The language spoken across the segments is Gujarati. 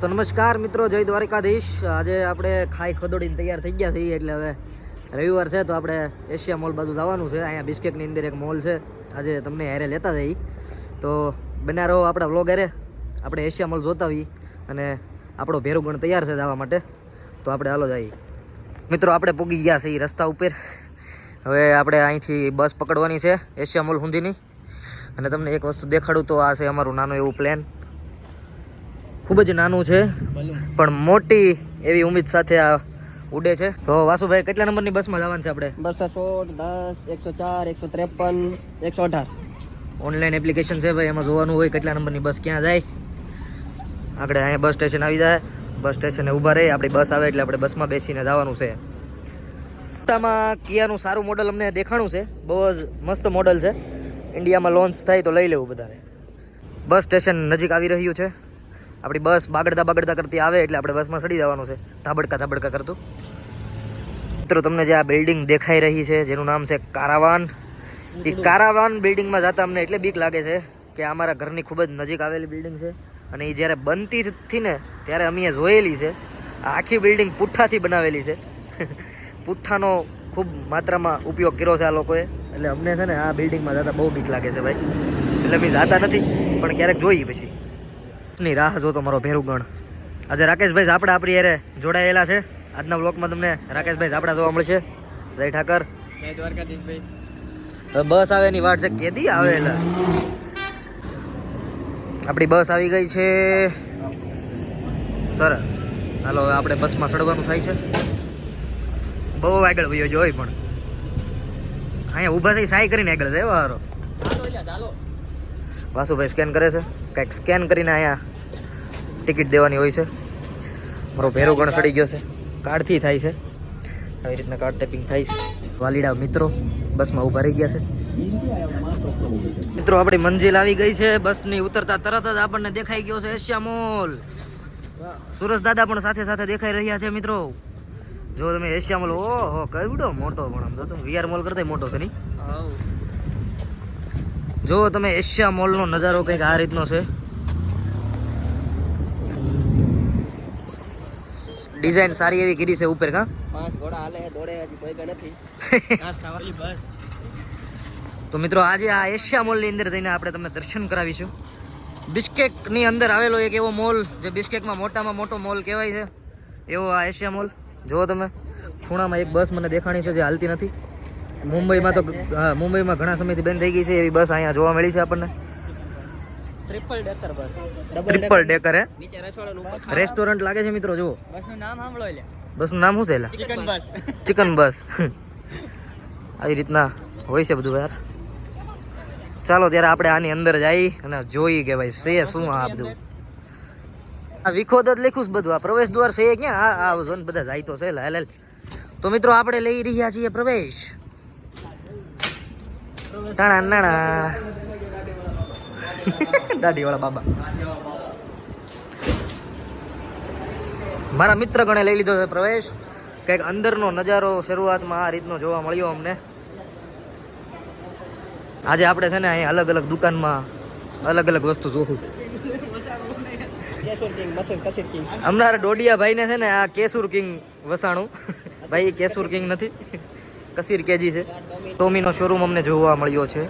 તો નમસ્કાર મિત્રો, જય દ્વારકાધીશ. આજે આપણે ખાઈ ખદોડીને તૈયાર થઈ ગયા છીએ, એટલે હવે રવિવાર છે તો આપણે એશિયા મોલ બાજુ જવાનું છે. અહીંયા બિસ્કેટની અંદર એક મોલ છે, આજે તમને હારે લેતા જઈએ. તો બન્યા રહો આપણા વ્લોગ હારે. આપણે એશિયા મોલ જોતા હોઈએ અને આપણો ભેરુગણ તૈયાર છે જવા માટે, તો આપણે હાલો જઈએ. મિત્રો આપણે પૂગી ગયા છીએ રસ્તા ઉપર. હવે આપણે અહીંથી બસ પકડવાની છે એશિયા મોલ સુધીની. અને તમને એક વસ્તુ દેખાડું તો આ છે અમારું નાનું એવું પ્લેન. ખૂબ જ નાનું છે પણ મોટી એવી ઉમ્મીદ સાથે આ ઉડે છે. તો વાસુભાઈ, કેટલા નંબરની બસમાં જવાનું છે આપણે? 216, 10, 104, 153, 118. ઓનલાઈન એપ્લિકેશન છે ભાઈ, એમાં જોવાનું હોય કેટલા નંબરની બસ ક્યાં જાય. આપણે અહીંયા બસ સ્ટેશન આવી જાય, બસ સ્ટેશને ઊભા રહી, આપણી બસ આવે એટલે આપણે બસમાં બેસીને જવાનું છે. રસ્તામાં કિયાનું સારું મોડલ અમને દેખાણું છે, બહુ જ મસ્ત મોડલ છે. ઇન્ડિયામાં લોન્ચ થાય તો લઈ લેવું બધાને. બસ સ્ટેશન નજીક આવી રહ્યું છે. આપણી બસ બાગડતા કરતી આવે એટલે આપણે બસમાં ચડી જવાનું છે, ધાબડકા કરતું. મિત્રો તમને જે આ બિલ્ડિંગ દેખાઈ રહી છે જેનું નામ છે કારાવાન, એ કારાવાન બિલ્ડિંગમાં જતા અમને એટલે બીક લાગે છે કે અમારા ઘરની ખૂબ જ નજીક આવેલી બિલ્ડિંગ છે. અને એ જ્યારે બનતી હતી ને ત્યારે અમે જોયેલી છે. આ આખી બિલ્ડિંગ પુઠ્ઠાથી બનાવેલી છે. પુઠ્ઠાનો ખૂબ માત્રામાં ઉપયોગ કર્યો છે આ લોકોએ, એટલે અમને છે ને આ બિલ્ડિંગમાં જતા બહુ બીક લાગે છે ભાઈ. એટલે અમે જાતા નથી, પણ ક્યારેક જોઈએ પછી ની રાહ જોતો મારો ભેરુગણ. આજે રાકેશભાઈ ઝાપડા આપણી યારે જોડાયેલા છે. આજના બ્લોગમાં તમને રાકેશભાઈ ઝાપડા જોવા મળશે. જય ઠાકર, જય દ્વારકાધીશ ભાઈ. હવે બસ આવે એની વાટ છે, કેદી આવેલા. આપણી બસ આવી ગઈ છે. સરસ, હાલો હવે આપણે બસમાં ચડવાનું થાય છે. બહુ આગળ વયો જોઈ, પણ અહીંયા ઊભા થઈ સાઈ કરીને આગળ જાય. વારો વાસુભાઈ સ્કેન કરે છે, કંઈક સ્કેન કરીને અહીંયા ટિકિટ દેવાની હોય છે. મારો ભેરુગણ સડી ગયો છે, કાર્ડથી થાય છે આવી રીતના, કાર્ડ ટેપિંગ થાય છે. વાલીડા મિત્રો બસમાં ઊભા રહી ગયા છે. મિત્રો આપણી મંજિલ આવી ગઈ છે. બસની ઉતરતા તરત જ આપણને દેખાઈ ગયો છે એશિયા મોલ. સુરજ દાદા પણ સાથે સાથે દેખાઈ રહ્યા છે. મિત્રો જો તમે એશિયા મોલ, ઓહો કેવડો મોટો, પણ આમ જો તમે વીઆર મોલ કરતા મોટો છે નહીં. જો તમે એશિયા મોલનો નજારો કંઈક આ રીતનો છે. ડિઝાઇન સારી એવી કરી છે ઉપર. કા 5 ઘોડા હાલે દોડે, હજી કોઈ ગઈ નથી. ઘાસ ખાવાની બસ. તો મિત્રો આજે આ એશિયા મોલની અંદર જઈને આપણે તમને દર્શન કરાવીશું. બિસ્કેટની અંદર આવેલો એક એવો મોલ જે બિસ્કેટમાં મોટામાં મોટો મોલ કહેવાય છે, એવો આ એશિયા મોલ. જુઓ તમે, ખૂણામાં એક બસ મને દેખાણી છે જે હાલતી નથી. મુંબઈમાં તો મુંબઈમાં ઘણા સમયથી બંધ થઈ ગઈ છે એવી બસ અહીંયા જોવા મળી છે આપણને. ટ્રિપલ ડેકર બસ. ટ્રિપલ ડેકર હે, નીચે રેસ્ટોરન્ટ ઉપર રેસ્ટોરન્ટ લાગે છે મિત્રો. જુઓ બસનું નામ સાંભળો લે. બસનું નામ શું છે? એલા ચિકન બસ. ચિકન બસ. આવી રીતના હોય છે બધું યાર. ચાલો ત્યારે આપણે આની અંદર જઈ અને જોઈએ કે ભાઈ છે શું આ બધું. આ વિખોદ જ લખ્યું છે બધું. આ પ્રવેશ દ્વાર છે ક્યાં? આ જો ને બધા જાય તો છે. હાલ તો મિત્રો આપણે લઈ રહ્યા છીએ પ્રવેશ. ટાણા નાણા દાઢી વાળા બાબા. મારા મિત્ર ગણે લઈ લીધો છે પ્રવેશ. કંઈક અંદરનો નજારો શરૂઆતમાં આ રીતનો જોવા મળ્યો અમને. આજે આપણે છે ને અહીંયા અલગ અલગ દુકાનમાં અલગ અલગ વસ્તુ જોવું. કેસુર કિંગ, મસૂર કસીર કિંગ. અમારા ડોડિયા ભાઈને છે ને આ કેસુર કિંગ વસાણું. ભાઈ કેસુર કિંગ નથી, કસીર કેજી છે. ટોમીનો શોરૂમ અમને જોવા મળ્યો છે.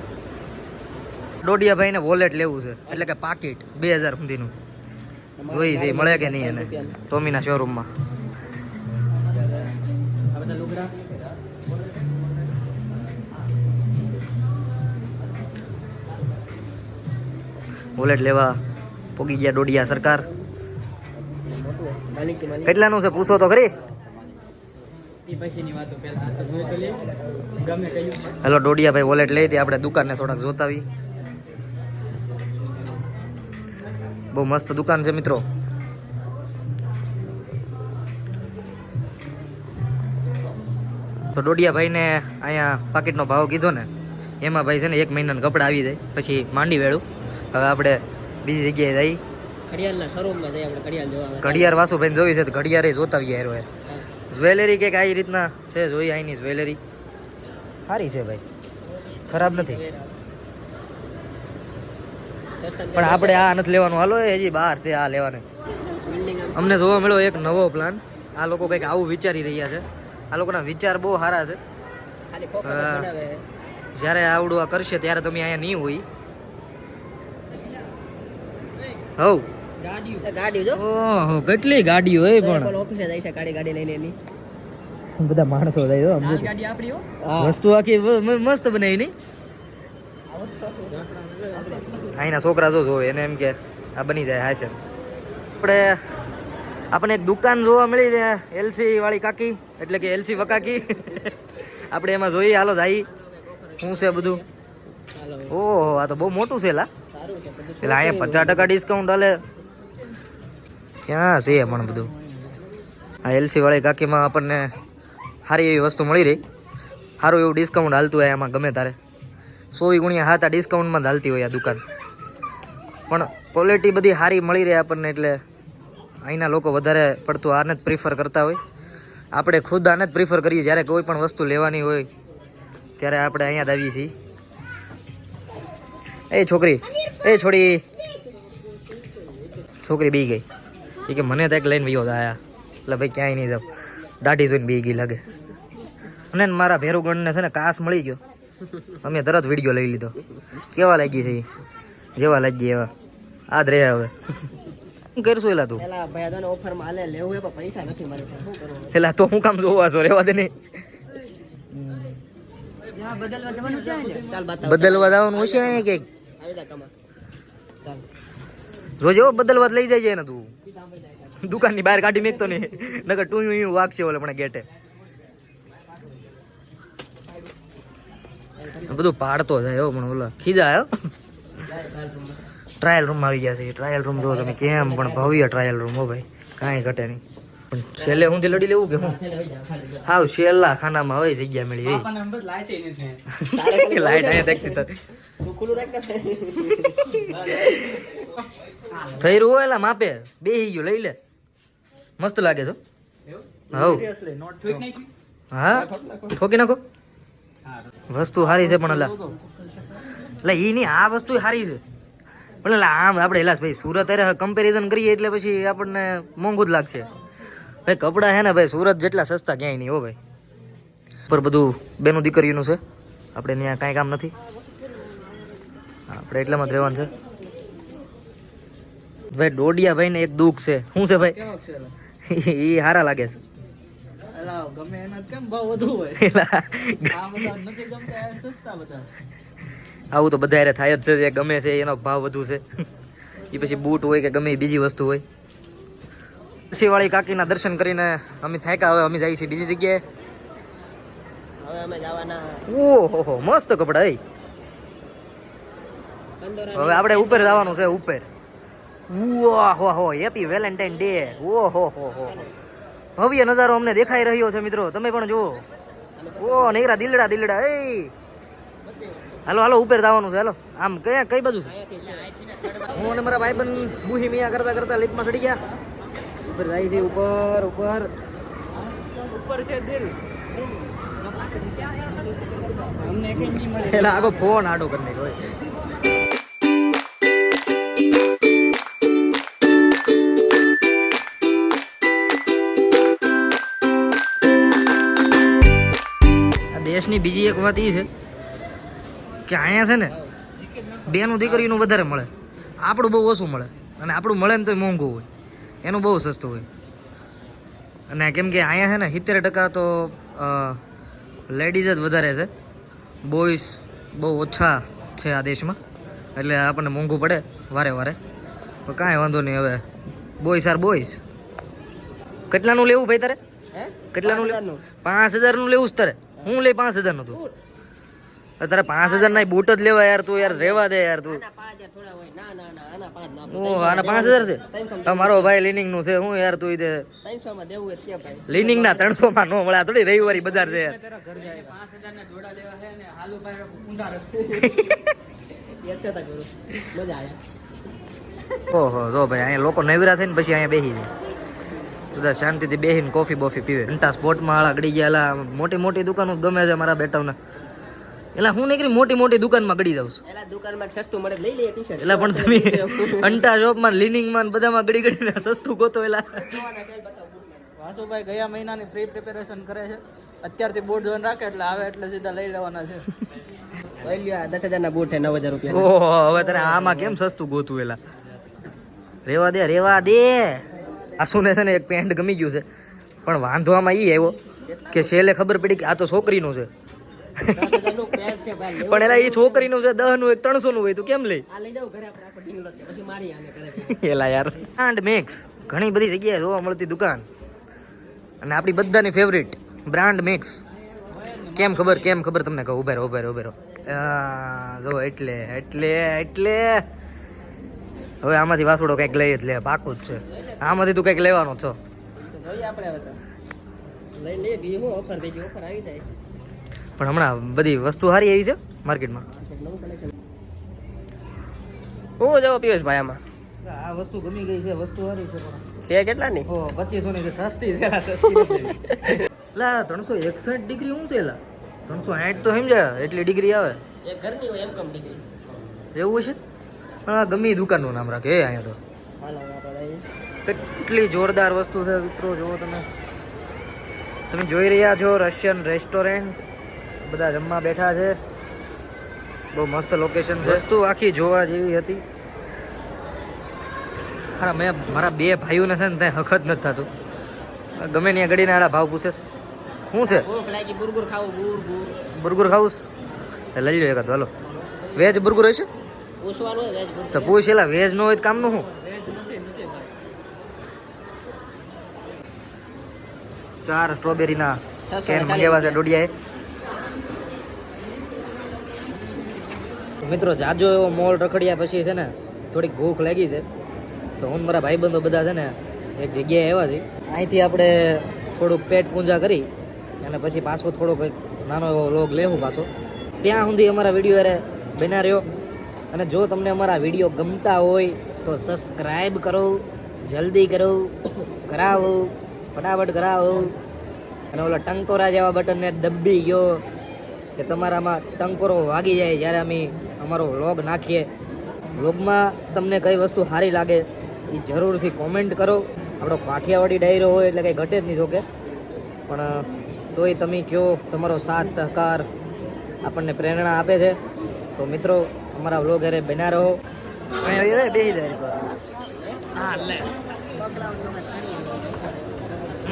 ડોડિયા ભાઈને વોલેટ લેવું છે, એટલે કે પાકીટ 2000 સુધીનું. જોઈ છે મળે કે નહીં એને ટોમીના શોરૂમમાં. વોલેટ લેવા પોગી ગયા ડોડિયા સરકાર. કેટલાનું છે પૂછો તો ખરી. હેલો ડોડિયા ભાઈ વોલેટ લઈ દે, આપણે દુકાનને થોડાક જોતાવી. બહુ મસ્ત દુકાન છે મિત્રો. તો ડોડિયા ભાઈને અહીંયા પાકીટનો ભાવ કીધો ને, એમાં ભાઈ છે ને 1 મહિનાના કપડા આવી જાય પછી માંડી વેળું. હવે આપણે બીજી જગ્યાએ જઈ ઘડિયાળના શોરૂમમાં જઈ આપણે ઘડિયાળ જોવા. ઘડિયાળ વાસુભાઈ જોઈ છે તો ઘડિયાળ જોતાવીએ. યાર જ્વેલરી કંઈક આવી રીતના છે, જોઈ અહીંની જ્વેલરી સારી છે ભાઈ, ખરાબ નથી. પણ આપણે આ નથી લેવાનું, હાલો હજી બહાર છે આ લેવાને. બિલ્ડિંગ અમને જોવા મળ્યો એક નવો પ્લાન. આ લોકો કંઈક આવું વિચારી રહ્યા છે. આ લોકોના વિચાર બહુ સારા છે. ખાલી ખોખા બનાવે. જ્યારે આવડું આ કરશે ત્યારે તમે અહીંયા નહીં હોય. હવ ગાડી જો ઓહો કેટલી ગાડીઓ હોય પણ ઓફિસે જાય છે ગાડી લઈને એની બધા માણસો જાય હો સમજો ગાડી આપણી હો વસ્તુ આખી મસ્ત બનાવી નહીં. અહીંના છોકરા જો જોવે એને એમ કે આ બની જાય હા છે. આપણે એક દુકાન જોવા મળી છે એલસી વાળી કાકી એટલે કે એલસી વકાકી. આપણે એમાં જોઈએ હાલો જાય શું છે બધું. ઓહો આ તો બહુ મોટું છે લા. એટલે અહીંયા 50% ડિસ્કાઉન્ટ હાલે. ક્યાં છે પણ બધું આ એલસી વાળી કાકીમાં આપણને સારી એવી વસ્તુ મળી રહી. સારું એવું ડિસ્કાઉન્ટ હાલતું હોય એમાં ગમે તારે 100 × 7 ડિસ્કાઉન્ટમાં જ હાલતી હોય આ દુકાન. પણ ક્વોલિટી બધી સારી મળી રહે આપણને એટલે અહીંના લોકો વધારે પડતું આને જ પ્રિફર કરતા હોય. આપણે ખુદ આને જ પ્રિફર કરીએ જ્યારે કોઈ પણ વસ્તુ લેવાની હોય ત્યારે આપણે અહીંયા જ આવીએ છીએ. એ છોકરી એ છોડી છોકરી બી ગઈ એ કે મને તો એક લઈને વિયો આયા એટલે ભાઈ ક્યાંય નહીં જાવ દાઢી જોઈને બી ગઈ લાગે. અને મારા ભેરુગણને છે ને કાસ મળી ગયો. અમે તરત વિડીયો લઈ લીધો. કેવા લાગી છે જેવા લાગી એવા આ જ રહે. હવે શું કરશું એલા તું એલા ભાઈ આને ઓફર માં આલે લેવું હે પણ પૈસા નથી મારી પાસે શું કરવું એલા તો હું કામ જોવા છો રેવા દે ને બદલવા જવાનું છે ને ચાલ બતાવ બદલવા જવાનું હશે અહીંયા કે આવી જા કમા ચાલ જોજો બદલવા લઈ જાય છે ને તું દુકાનની બહાર કાઢી મેકતો નહીં નકર તું યું વાગશે ઓલે પણ ગેટે બધું પાડતો જાય હો પણ ઓલા ખીજા આવ્યો. ટ્રાયલ રૂમ આવી ગયા છે. ટ્રાયલ રૂમ જો તમે કેમ પણ ભવ્ય ટ્રાયલ રૂમ હો ભાઈ કાંઈ ઘટે નહીં. પણ છેલ્લે હું લડી લેવું કે હું હાવ છેલ્લા ખાનામાં હવે જગ્યા મળી લાઈટ અહીંયા દેખતી તો ખુલ્લું રાખ ને થઈ રહ્યું હોય એલા માપે બેહી ગયો લઈ લે મસ્ત લાગે તો. હવ હા ઠોકી નાખો વસ્તુ સારી છે પણ એટલે ઈ નહીં આ વસ્તુ સારી છે પણ એટલે આમ આપણે એલા ભાઈ સુરત અરે કમ્પેરિઝન કરીએ એટલે પછી આપણને મોંઘું જ લાગશે ભાઈ. કપડાં હે ને ભાઈ સુરત જેટલા સસ્તા ક્યાંય નહીં હો ભાઈ. પર બધું બેનું દીકરીનું છે આપણે ત્યાં કાંઈ કામ નથી આપણે એટલામાં જ રહેવાનું છે ભાઈ. ડોડિયા ભાઈ ને એક દુઃખ છે. શું છે ભાઈ એ હારા લાગે છે ગમે એના કેમ ભાવ વધુ હોય નથી ગમતા સસ્તા બધા. આવું તો બધા યારે થાય જ છે. જે ગમે છે એનો ભાવ વધુ છે એ પછી બૂટ હોય કે ગમે એ બીજી વસ્તુ હોય. શિવાળી કાકીના દર્શન કરીને અમે થાક્યા. હવે અમે જઈએ છીએ બીજી જગ્યાએ. હવે અમે જવાના ઓહો મસ્ત કપડા એ. હવે આપણે ઉપર જવાનું છે ઉપર. ઓહો હેપી વેલેન્ટાઇન ડે. ઓહો હો ભવ્ય નજારો અમને દેખાઈ રહ્યો છે મિત્રો તમે પણ જુઓ. ઓ નેરા દિલડા દિલડા એ હાલો હાલો ઉપર જવાનું છે. હાલો આમ કઈ બાજુ છે. હું અને મારા ભાઈબંધ બુહી મિયા કરતા કરતા લિફ્ટમાં ચડી ગયા. ઉપર જાય છે ઉપર ઉપર ઉપર છે દિલ અમને કઈ નહીં મળે. એલા આગો ફોન આડો કરી નાખ્યો. દેશની બીજી એક વાત એ છે કે અહીંયા છે ને બેનું દીકરીનું વધારે મળે. આપણું બહુ ઓછું મળે અને આપણું મળે ને તો મોંઘું હોય એનું બહુ સસ્તું હોય. અને કેમ કે અહીંયા છે ને 70% તો લેડીઝ જ વધારે છે. બોಯ್સ બહુ ઓછા છે આ દેશમાં એટલે આપણને મોંઘું પડે વારે વારે. તો કાંઈ વાંધો નહીં. હવે બોಯ್સ આર બોಯ್સ. કેટલાનું લેવું ભાઈ તારે? કેટલાનું લેવું? 5000નું લેવું જ તારે? હું લે 5000 નું તું તારે 5000 ના બૂટ જ લેવા યાર. તું યાર રેવા દે યાર તું. આના 5000 છે તમારો ભાઈ લીનિંગ નું છે. હું યાર તું લીનિંગ ના 300 માં નો મળે. થોડી રવિવારી બજાર છે યાર. ઓહો જો ભાઈ અહીંયા લોકો નવરા થઈને પછી અહીંયા બેસી જાય. બધા શાંતિથી બેસીને કોફી બોફી પીવે. ઘંટા સ્પોર્ટમાં આળા ગડી ગયા. મોટી મોટી દુકાનો ગમે છે મારા બેટાઓને. એટલે હું નીકળી મોટી મોટી દુકાનમાં ગડી જાઉં છું. એલા દુકાનમાં સસ્તું મળે લઈ લે ટી-શર્ટ. એટલે પણ તમે અંટા શોપમાં લીનિંગમાં ને બધામાં ગડી ગડીને સસ્તું ગોતો એલા. વાસુભાઈ ગયા મહિનાની પ્રી પ્રિપેરેશન કરે છે. અત્યારથી બોર્ડ જોઈને રાખે એટલે આવે એટલે સીધા લઈ લેવાના છે. લઈ લ્યો, આ 10,000 ના બૂટ છે 9,000 રૂપિયા. ઓહો હવે તારે આમાં કેમ સસ્તું ગોતું એલા. રેવા દે આસુને છે ને એક પેન્ટ ગમી ગયું છે પણ વાંધો આમાં ઈ આવ્યો કે છેલ્લે ખબર પડી કે આ તો છોકરીનું છે 10,000 નું પેન્ટ છે ભાઈ. પણ એલા ઈ છોકરીનું છે 10 નું એક 300 નું હોય તું કેમ લઈ આ લઈ જાવ ઘરે આપણે આખો ઢીંગલો છે. પછી મારી આને કરે. એલા યાર બ્રાન્ડ મિક્સ ઘણી બધી જગ્યાએ જોવા મળતી દુકાન અને આપણી બધાની ફેવરિટ બ્રાન્ડ મિક્સ કેમ ખબર તમને કહું ઉભેરો જો એટલે હવે આમાંથી વાસુડો કંઈક લઈ જ લે પાકું જ છે આમાંથી તું કંઈક લેવાનો છો જોઈએ આપણે હવે તો. લઈ લે બીજું હું ઓફર થઈ ગઈ, ઓફર આવી જાય. પણ હમણાં બધી વસ્તુ સારી આવી છે માર્કેટમાં. નવું કલેક્શન. હું જવો પિયુષભાઈ આમાં આ વસ્તુ ગમી ગઈ છે વસ્તુ સારી છે પણ છે કેટલા ની? 2500 ની સસ્તી છે લા 361 ડિગ્રી શું છે લા 360 તો સમજ્યા એટલી ડિગ્રી આવે એક ઘરની હોય એમ કમ ડિગ્રી. એવું છે પણ આ ગમી દુકાનનું નામ રાખે અહીંયા તો હાલો આપણે કેટલી જોરદાર વસ્તુ છે મિત્રો જુઓ તમે જોઈ રહ્યા છો રશિયન રેસ્ટોરન્ટ બધા જમવા બેઠા છે બહુ મસ્ત લોકેશન છે વસ્તુ આખી જોવા જેવી હતી હા મેં મારા બે ભાઈઓને છે ને ત્યાં હખત નથી થતું ગમે ત્યાં ગડીને આડા ભાવ પૂછે શું છે ભૂખ લાગી બુરગુર ખાવું બુર્ગર ખાવું છે લઈ લો એકાદ હાલો વેજ બુર્ગર હશે પૂછવાનું હોય વેજ તો પૂછ એલા વેજ નો હોય તો કામનું શું ચાર સ્ટ્રોબેરી ના કેન મંગાવ્યા છે ડોડિયાએ મિત્રો જાજો એવો મોલ રખડ્યા પછી છે ને થોડીક ભૂખ લાગી છે તો હું મારા ભાઈબંધો બધા છે ને એક જગ્યાએ આવ્યા છે અહીંથી આપણે થોડુંક પેટ પૂંજા કરી અને પછી પાછો થોડોક નાનો એવો વ્લોગ લેવું પાછો ત્યાં સુધી અમારા વિડીયો અરે બન્યા રહ્યો અને જો તમને અમારા વિડીયો ગમતા હોય તો સબસ્ક્રાઈબ કરો જલ્દી કરો કરાવો ફટાફટ કરાવો અને ઓલા ટંકોરા જેવા બટનને દબી ગયો કે તમારામાં ટંકોરો વાગી જાય જ્યારે અમે અમારો વ્લોગ નાખીએ વ્લોગમાં તમને કઈ વસ્તુ સારી લાગે એ જરૂરથી કોમેન્ટ કરો આપણો કાઠિયાવાડી ડાયરો હોય એટલે કંઈ ઘટે જ નહીં જોકે પણ તોય તમે કહો તમારો સાથ સહકાર આપણને પ્રેરણા આપે છે તો મિત્રો અમારા વ્લોગ અરે બન્યા રહો બેસી જાય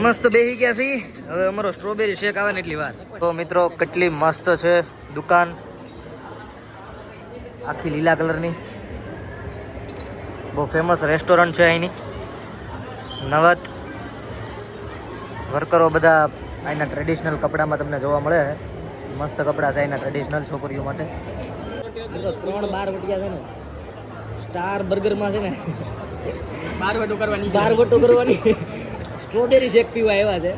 મસ્ત બેસી ગયા છીએ હવે અમારો સ્ટ્રોબેરી શેક આવે ને એટલી વાર તો મિત્રો કેટલી મસ્ત છે દુકાન આખી લીલા કલરની બહુ ફેમસ રેસ્ટોરન્ટ છે અહીંની નવત વર્કરો બધા અહીંના ટ્રેડિશનલ કપડામાં તમને જોવા મળે મસ્ત કપડાં છે અહીંના ટ્રેડિશનલ છોકરીઓ માટે મિત્રો 3 બાર વટિયા છે ને સ્ટાર બર્ગરમાં છે ને બારવટો કરવાની સ્ટ્રોબેરી શેક પીવા આવ્યા છે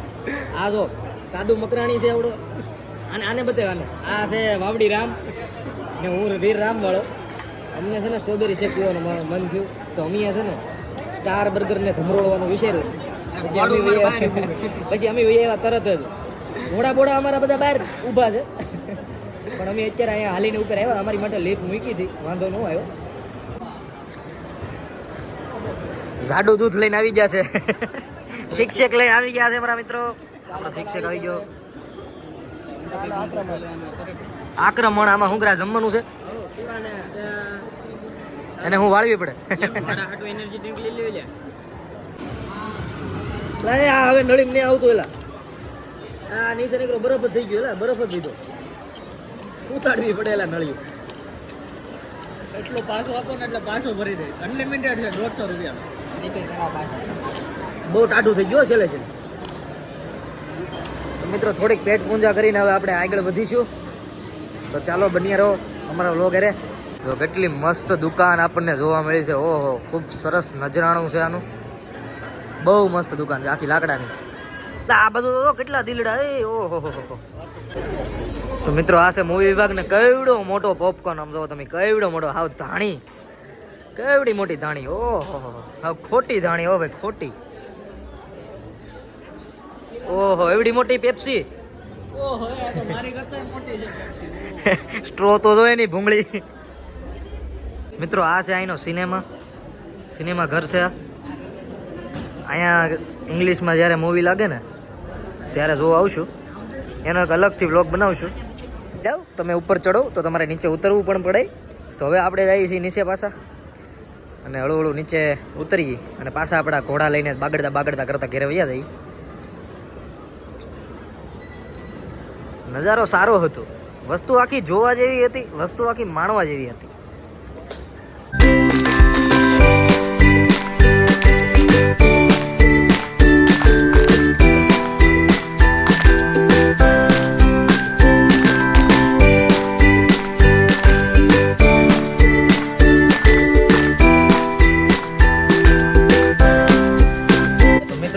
આ જો કાદુ મકરાણી છે આવડો અને આને બતાવ્યા આ છે વાવડી રામ ને હું વીર રામ વાળો અમને છે ને સ્ટ્રોબેરી શેક પીવાનું મન થયું તો અમે છે ને સ્ટાર બર્ગરને ધમરોળવાનું વિચાર્યું પછી અમે આવ્યા તરત જ ઘોડા બોડા અમારા બધા બહાર ઊભા છે પણ અમે અત્યારે અહીંયા હાલીને ઉપર આવ્યા અમારી માટે લીપ મૂકી હતી વાંધો ન આવ્યો જાડું દૂધ લઈને આવી ગયા છે ઠીક શેક લઈને આવી ગયા છે મારા મિત્રો આપણો ઠીક શેક આવી ગયો આક્રમણ આમાં હુંગરા જમવાનું છે એને હું વાળવી પડે આ હવે નળી નહીં આવતું એલા આ નીચે નીકળો બરફ જ થઈ ગયો એલા બરફ જ લીધો ઉતાડવી પડે એલા નળીઓ એટલો પાછો આપો ને એટલે પાછો ભરી દે અનલિમિટેડ છે 150 રૂપિયા બહુ ટાઢું થઈ ગયો છેલ્લે છેલ્લે મિત્રો થોડીક પેટ પૂંજા કરીને હવે આપણે આગળ વધીશું તો ચાલો બન્યા રહો અમારા વ્લોગ અરે તો કેટલી મસ્ત દુકાન આપણને જોવા મળી છે ઓહો ખૂબ સરસ નજરાણું છે આનું બહુ મસ્ત દુકાન છે આખી લાકડાની આ બધું કેટલા દિલડા એ ઓહો તો મિત્રો આ છે મૂવી વિભાગ ને કેવડો મોટો પોપકોર્ન આમ જો તમે કેવડો મોટો હાવ ધાણી કેવડી મોટી ધાણી ઓહો હાવ ખોટી ધાણી હો ભાઈ ખોટી ઓહો એવડી મોટી પેપ્સી ઓહો આ તો મારી કરતા મોટી છે પેપ્સી. સ્ટ્રો તો જોઈએ નહીં ભૂંગળી. મિત્રો આ છે અહીંનો સિનેમા ઘર છે આ. અહીંયા ઇંગ્લિશમાં જ્યારે મૂવી લાગે ને ત્યારે જોવા આવશું, એનો એક અલગથી વ્લોગ બનાવશું. જાઓ તમે ઉપર ચડો તો તમારે નીચે ઉતરવું પણ પડે. તો હવે આપણે જઈએ છીએ નીચે પાછા, અને હળવું નીચે ઉતરીએ અને પાછા આપણા ઘોડા લઈને બાગડતા કરતા ઘેરે વયા જઈએ. નજારો સારો હતો, વસ્તુ આખી જોવા જેવી હતી, વસ્તુ આખી માણવા જેવી હતી.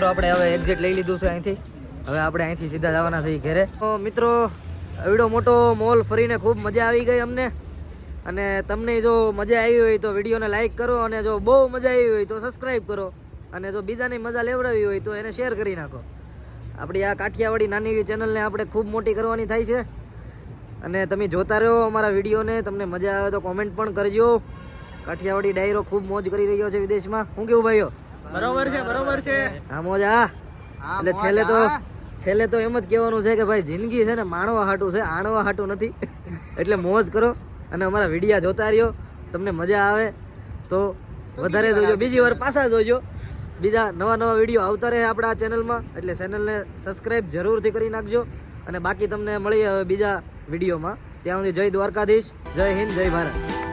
આપણે હવે એક્ઝિટ લઈ લીધું છે અહીંથી. હવે આપણે અહીંથી સીધા જવાના છીએ ઘરે. તો મિત્રો એવડો મોટો મોલ ફરીને ખૂબ મજા આવી ગઈ અમને. અને તમને જો મજા આવી હોય તો વિડીયોને લાઈક કરો, અને જો બહુ મજા આવી હોય તો સબસ્ક્રાઈબ કરો, અને જો બીજાની મજા લેવડાવી હોય તો એને શેર કરી નાખો. આપણી આ કાઠિયાવાડી નાની એવી ચેનલને આપણે ખૂબ મોટી કરવાની થાય છે. અને તમે જોતા રહો અમારા વિડીયોને. તમને મજા આવે તો કોમેન્ટ પણ કરજો. કાઠિયાવાડી ડાયરો ખૂબ મોજ કરી રહ્યો છે વિદેશમાં. શું કેવું ભાઈઓ? બરોબર છે. હા મોજ. એટલે છેલ્લે તો એમ જ કહેવાનું છે કે ભાઈ જિંદગી છે ને માણવા હાટું છે, આણવા હાટું નથી. એટલે મોજ કરો અને અમારા વિડીયા જોતા રહ્યો. તમને મજા આવે તો વધારે જોજો, બીજી વાર પાછા જોજો. બીજા નવા વિડીયો આવતા રહે આપણા ચેનલમાં, એટલે ચેનલને સબસ્ક્રાઈબ જરૂરથી કરી નાખજો. અને બાકી તમને મળીએ હવે બીજા વિડીયોમાં. ત્યાં સુધી જય દ્વારકાધીશ, જય હિન્દ, જય ભારત.